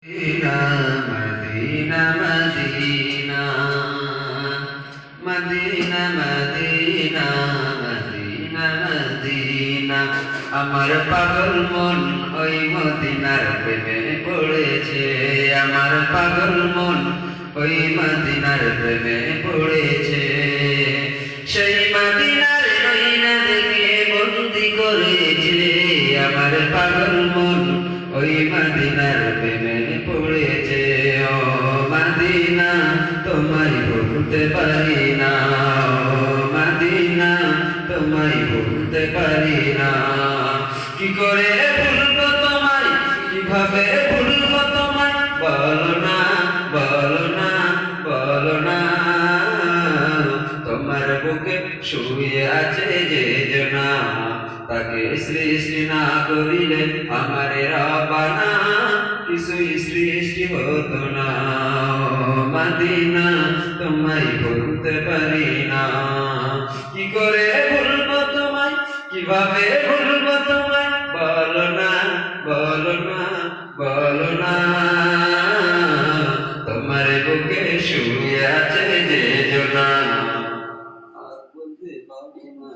Medina Medina Medina Medina Medina Medina আমার পাগল মন ওই মদিনার প্রেমে পড়েছে। আমার পাগল মন ওই মদিনার প্রেমে পড়েছে। সেই মদিনার নয়না দেখে বন্দি করেছে। আমার পাগল মন ওই মদিনার প্রেমে পড়েছে। ও মদিনা তোমায় ভুলতে পারি না। ও মদিনা তোমায় ভুলতে পারি না। কি করে ভুলবো তোমায়, কিভাবে ভুলবো তোমায়, বলো না বলো না বলো না। তোমার বুকে শুয়ে আছে যে জনা, তাকে সৃষ্টি না করিলে আমার রবানা কিছুই সৃষ্টি হতো না। মদিনা তোমায় ভুলতে পারি না। কি করে ভুলবো তোমায়, কিভাবে ভুলবো তোমায়, বলো না বলো না বলো না। তোমার বুকে শুয়ে আছে যে জনা, আর বলতে পারি না।